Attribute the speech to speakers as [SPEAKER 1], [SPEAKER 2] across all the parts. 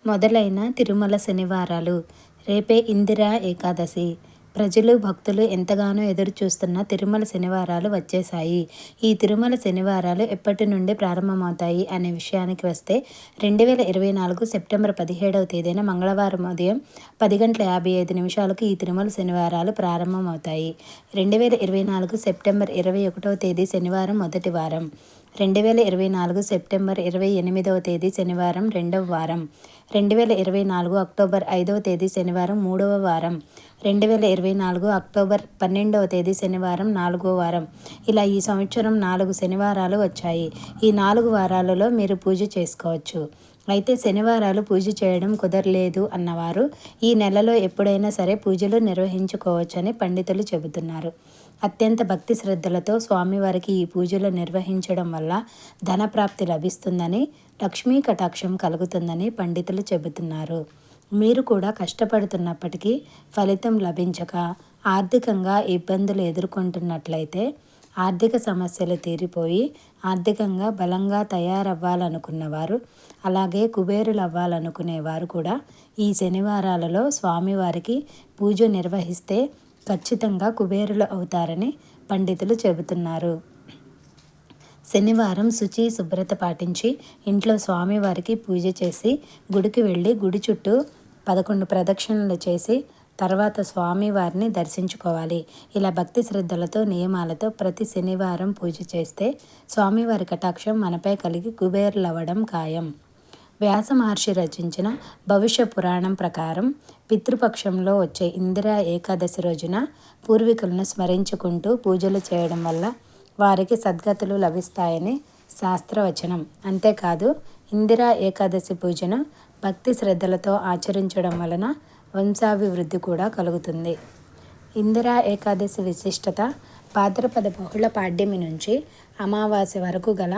[SPEAKER 1] మొదలైన తిరుమల శనివారాలు. రేపే ఇందిరా ఏకాదశి. ప్రజలు, భక్తులు ఎంతగానో ఎదురుచూస్తున్న తిరుమల శనివారాలు వచ్చేశాయి. ఈ తిరుమల శనివారాలు ఎప్పటి నుండి ప్రారంభమవుతాయి అనే విషయానికి వస్తే 2024 సెప్టెంబర్ 17వ తేదీన మంగళవారం ఉదయం 10:55 ఈ తిరుమల శనివారాలు ప్రారంభమవుతాయి. 2024 సెప్టెంబర్ 21వ తేదీ శనివారం మొదటి వారం. 2024 సెప్టెంబర్ 28వ తేదీ శనివారం రెండవ వారం. 2024 అక్టోబర్ 5వ తేదీ శనివారం మూడవ వారం. 2024 అక్టోబర్ 12వ తేదీ శనివారం నాలుగవ వారం. ఇలా ఈ సంవత్సరం 4 శనివారాలు వచ్చాయి. ఈ 4 వారాలలో మీరు పూజ చేసుకోవచ్చు. అయితే శనివారాలు పూజ చేయడం కుదరలేదు అన్నవారు ఈ నెలలో ఎప్పుడైనా సరే పూజలు నిర్వహించుకోవచ్చని పండితులు చెబుతున్నారు. అత్యంత భక్తి శ్రద్ధలతో స్వామివారికి ఈ పూజలు నిర్వహించడం వల్ల ధనప్రాప్తి లభిస్తుందని, లక్ష్మీ కటాక్షం కలుగుతుందని పండితులు చెబుతున్నారు. మీరు కూడా కష్టపడుతున్నప్పటికీ ఫలితం లభించక ఆర్థికంగా ఇబ్బందులు ఎదుర్కొంటున్నట్లయితే, ఆర్థిక సమస్యలు తీరిపోయి ఆర్థికంగా బలంగా తయారవ్వాలనుకున్నవారు, అలాగే కుబేరులు అవ్వాలనుకునేవారు కూడా ఈ శనివారాలలో స్వామివారికి పూజ నిర్వహిస్తే ఖచ్చితంగా కుబేరులు అవుతారని పండితులు చెబుతున్నారు. శనివారం శుచి శుభ్రత పాటించి ఇంట్లో స్వామివారికి పూజ చేసి గుడికి వెళ్ళి గుడి చుట్టూ 11 ప్రదక్షిణలు చేసి తర్వాత స్వామివారిని దర్శించుకోవాలి. ఇలా భక్తి శ్రద్ధలతో నియమాలతో ప్రతి శనివారం పూజ చేస్తే స్వామివారి కటాక్షం మనపై కలిగి కుబేరులవ్వడం ఖాయం. వ్యాస మహర్షి రచించిన భవిష్య పురాణం ప్రకారం పితృపక్షంలో వచ్చే ఇందిరా ఏకాదశి రోజున పూర్వీకులను స్మరించుకుంటూ పూజలు చేయడం వల్ల వారికి సద్గతులు లభిస్తాయని శాస్త్రవచనం. అంతేకాదు ఇందిరా ఏకాదశి పూజను భక్తి శ్రద్ధలతో ఆచరించడం వలన వంశాభివృద్ధి కూడా కలుగుతుంది. ఇందిరా ఏకాదశి విశిష్టత భాద్రపద బహుళ పాడ్యమి నుంచి అమావాస్య వరకు గల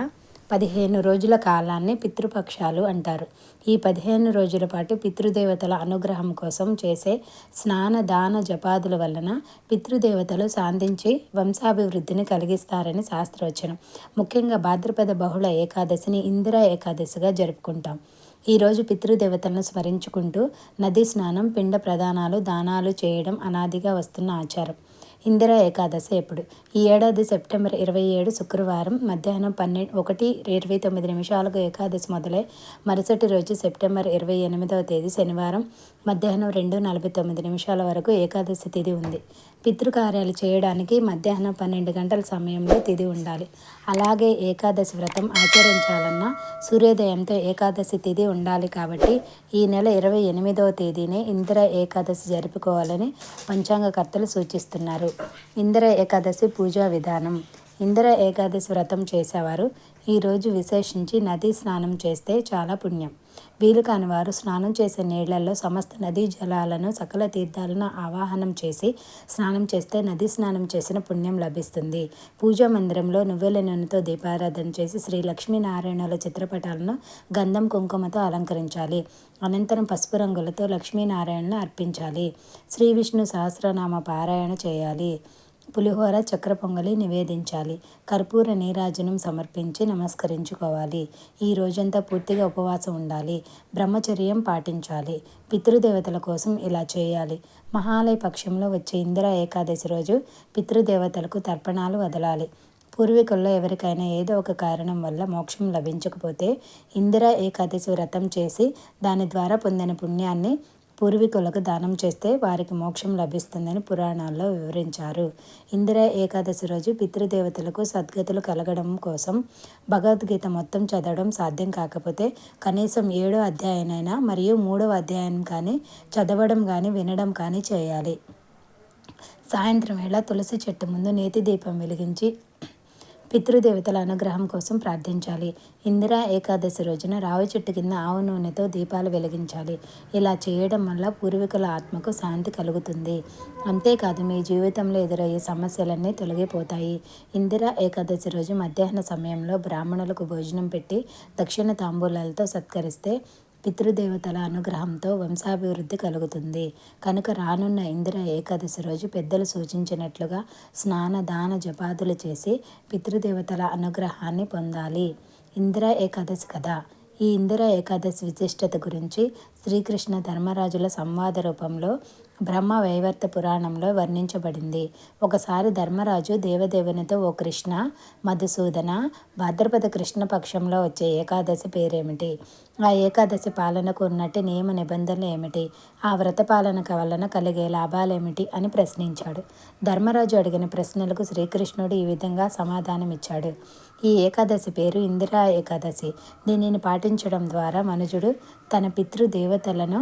[SPEAKER 1] 15 రోజుల కాలాన్ని పితృపక్షాలు అంటారు. ఈ 15 రోజుల పాటు పితృదేవతల అనుగ్రహం కోసం చేసే స్నాన దాన జపాదుల వలన పితృదేవతలు శాంతించి వంశాభివృద్ధిని కలిగిస్తారని శాస్త్రవచనం. ముఖ్యంగా భాద్రపద బహుళ ఏకాదశిని ఇందిరా ఏకాదశిగా జరుపుకుంటాం. ఈరోజు పితృదేవతలను స్మరించుకుంటూ నదీ స్నానం, పిండ ప్రదానాలు, దానాలు చేయడం అనాదిగా వస్తున్న ఆచారం. ఇందిరా ఏకాదశి ఎప్పుడు? ఈ ఏడాది సెప్టెంబర్ 27 శుక్రవారం మధ్యాహ్నం 1:29 ఏకాదశి మొదలై మరుసటి రోజు సెప్టెంబర్ 28వ తేదీ శనివారం మధ్యాహ్నం 2:49 వరకు ఏకాదశి తిథి ఉంది. పితృకార్యాలు చేయడానికి మధ్యాహ్నం 12 గంటల సమయంలో తిథి ఉండాలి. అలాగే ఏకాదశి వ్రతం ఆచరించాలన్నా సూర్యోదయంతో ఏకాదశి తిథి ఉండాలి. కాబట్టి ఈ నెల 28వ తేదీనే ఇందిరా ఏకాదశి జరుపుకోవాలని పంచాంగకర్తలు సూచిస్తున్నారు. ఇందిరా ఏకాదశి పూజా విధానం. ఇందిరా ఏకాదశి వ్రతం చేసేవారు ఈరోజు విశేషించి నదీ స్నానం చేస్తే చాలా పుణ్యం. వీలు కాని వారు స్నానం చేసే నీళ్లలో సమస్త నదీ జలాలను, సకల తీర్థాలను ఆవాహనం చేసి స్నానం చేస్తే నదీ స్నానం చేసిన పుణ్యం లభిస్తుంది. పూజా మందిరంలో నువ్వుల నూనెతో దీపారాధన చేసి శ్రీ లక్ష్మీనారాయణుల చిత్రపటాలను గంధం కుంకుమతో అలంకరించాలి. అనంతరం పసుపు రంగులతో లక్ష్మీనారాయణను అర్పించాలి. శ్రీ విష్ణు సహస్రనామ పారాయణ చేయాలి. పులిహోర, చక్ర పొంగలి నివేదించాలి. కర్పూర నీరాజనం సమర్పించి నమస్కరించుకోవాలి. ఈ రోజంతా పూర్తిగా ఉపవాసం ఉండాలి. బ్రహ్మచర్యం పాటించాలి. పితృదేవతల కోసం ఇలా చేయాలి. మహాలయ పక్షంలో వచ్చే ఇందిరా ఏకాదశి రోజు పితృదేవతలకు తర్పణాలు వదలాలి. పూర్వీకుల్లో ఎవరికైనా ఏదో ఒక కారణం వల్ల మోక్షం లభించకపోతే ఇందిరా ఏకాదశి వ్రతం చేసి దాని ద్వారా పొందిన పుణ్యాన్ని పూర్వీకులకు దానం చేస్తే వారికి మోక్షం లభిస్తుందని పురాణాల్లో వివరించారు. ఇందిరా ఏకాదశి రోజు పితృదేవతలకు సద్గతులు కలగడం కోసం భగవద్గీత మొత్తం చదవడం సాధ్యం కాకపోతే కనీసం 7వ అధ్యాయానైనా మరియు 3వ అధ్యాయం కానీ చదవడం కానీ వినడం కానీ చేయాలి. సాయంత్రం వేళ తులసి చెట్టు ముందు నేతి దీపం వెలిగించి పితృదేవతల అనుగ్రహం కోసం ప్రార్థించాలి. ఇందిరా ఏకాదశి రోజున రావి చెట్టు కింద ఆవు నూనెతో దీపాలు వెలిగించాలి. ఇలా చేయడం వల్ల పూర్వీకుల ఆత్మకు శాంతి కలుగుతుంది. అంతేకాదు మీ జీవితంలో ఎదురయ్యే సమస్యలన్నీ తొలగిపోతాయి. ఇందిరా ఏకాదశి రోజు మధ్యాహ్న సమయంలో బ్రాహ్మణులకు భోజనం పెట్టి దక్షిణ తాంబూలాలతో సత్కరిస్తే పితృదేవతల అనుగ్రహంతో వంశాభివృద్ధి కలుగుతుంది. కనుక రానున్న ఇందిరా ఏకాదశి రోజు పెద్దలు సూచించినట్లుగా స్నాన దాన జపాదులు చేసి పితృదేవతల అనుగ్రహాన్ని పొందాలి. ఇందిరా ఏకాదశి కథ. ఈ ఇందిర ఏకాదశి విశిష్టత గురించి శ్రీకృష్ణ ధర్మరాజుల సంవాద రూపంలో బ్రహ్మ వైవర్త పురాణంలో వర్ణించబడింది. ఒకసారి ధర్మరాజు దేవదేవునితో, ఓ కృష్ణ, మధుసూదన, భాద్రపద కృష్ణ పక్షంలో వచ్చే ఏకాదశి పేరేమిటి? ఆ ఏకాదశి పాలనకు ఉన్నట్టు నియమ నిబంధనలు ఏమిటి? ఆ వ్రత పాలన వలన కలిగే లాభాలేమిటి అని ప్రశ్నించాడు. ధర్మరాజు అడిగిన ప్రశ్నలకు శ్రీకృష్ణుడు ఈ విధంగా సమాధానమిచ్చాడు. ఈ ఏకాదశి పేరు ఇందిరా ఏకాదశి. దీనిని పాటించడం ద్వారా మనుజుడు తన పితృదేవతలను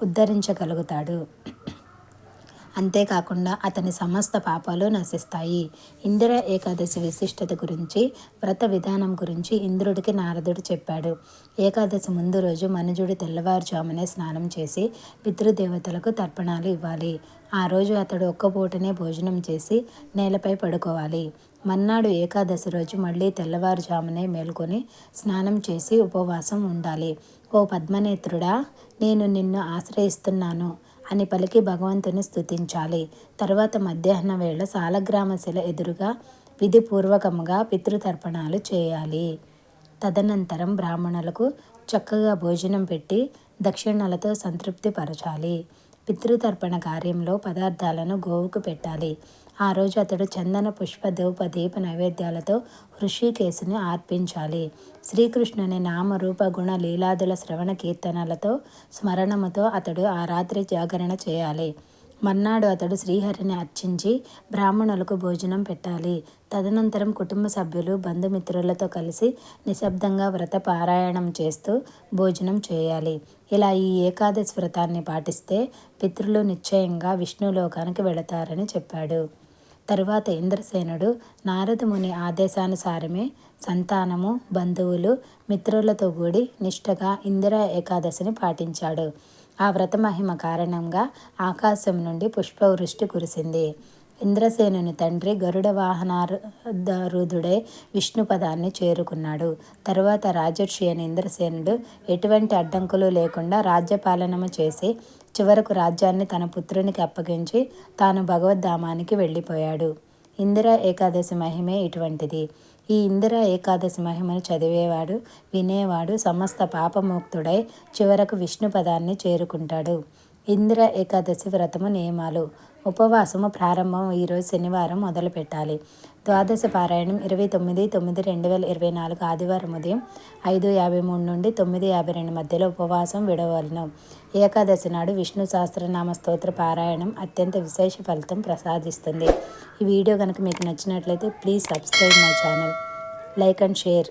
[SPEAKER 1] ఉద్ధరించగలుగుతాడు. అంతేకాకుండా అతని సమస్త పాపాలు నశిస్తాయి. ఇందిర ఏకాదశి విశిష్టత గురించి, వ్రత విధానం గురించి ఇంద్రుడికి నారదుడు చెప్పాడు. ఏకాదశి ముందు రోజు మనుజుడు తెల్లవారుజామునే స్నానం చేసి పితృదేవతలకు తర్పణాలు ఇవ్వాలి. ఆ రోజు అతడు ఒక్క పూటనే భోజనం చేసి నేలపై పడుకోవాలి. మర్నాడు ఏకాదశి రోజు మళ్ళీ తెల్లవారుజామునే మేల్కొని స్నానం చేసి ఉపవాసం ఉండాలి. ఓ పద్మనేత్రుడా, నేను నిన్ను ఆశ్రయిస్తున్నాను అని పలికి భగవంతుని స్తుతించాలి. తరువాత మధ్యాహ్న వేళ సాలగ్రామశిల ఎదురుగా విధిపూర్వకముగా పితృతర్పణాలు చేయాలి. తదనంతరం బ్రాహ్మణులకు చక్కగా భోజనం పెట్టి దక్షిణలతో సంతృప్తి పరచాలి. పితృతర్పణ కార్యంలో పదార్థాలను గోవుకు పెట్టాలి. ఆ రోజు అతడు చందన, పుష్ప, ధూప, దీప నైవేద్యాలతో హృషికేశుని అర్పించాలి. శ్రీకృష్ణుని నామ, రూప, గుణ, లీలాదుల శ్రవణ కీర్తనలతో స్మరణముతో అతడు ఆ రాత్రి జాగరణ చేయాలి. మర్నాడు అతడు శ్రీహరిని అర్చించి బ్రాహ్మణులకు భోజనం పెట్టాలి. తదనంతరం కుటుంబ సభ్యులు, బంధుమిత్రులతో కలిసి నిశ్శబ్దంగా వ్రత పారాయణం చేస్తూ భోజనం చేయాలి. ఇలా ఈ ఏకాదశి వ్రతాన్ని పాటిస్తే పితృలు నిశ్చయంగా విష్ణులోకానికి వెళతారని చెప్పాడు. తరువాత ఇంద్రసేనుడు నారదముని ఆదేశానుసారమే సంతానము, బంధువులు, మిత్రులతో కూడి నిష్ఠగా ఇందిరా ఏకాదశిని పాటించాడు. ఆ వ్రత మహిమ కారణంగా ఆకాశం నుండి పుష్పవృష్టి కురిసింది. ఇంద్రసేనుని తండ్రి గరుడ వాహనారూఢుడై విష్ణుపదాన్ని చేరుకున్నాడు. తరువాత రాజర్షి అయిన ఇంద్రసేనుడు ఎటువంటి అడ్డంకులు లేకుండా రాజ్యపాలనము చేసి చివరకు రాజ్యాన్ని తన పుత్రునికి అప్పగించి తాను భగవద్ధామానికి వెళ్ళిపోయాడు. ఇందిరా ఏకాదశి మహిమే ఇటువంటిది. ఈ ఇందిరా ఏకాదశి మహిమను చదివేవాడు, వినేవాడు సమస్త పాపముక్తుడై చివరకు విష్ణుపదాన్ని చేరుకుంటాడు. ఇందిరా ఏకాదశి వ్రతము నియమాలు. ఉపవాసము ప్రారంభం ఈరోజు శనివారం మొదలు పెట్టాలి. ద్వాదశ పారాయణం 29/9/2024 ఆదివారం ఉదయం 5:53 నుండి 9:52 మధ్యలో ఉపవాసం విడవలను. ఏకాదశి నాడు విష్ణు సహస్రనామ స్తోత్ర పారాయణం అత్యంత విశేష ఫలితం ప్రసాదిస్తుంది. ఈ వీడియో కనుక మీకు నచ్చినట్లయితే please subscribe my channel, like and share.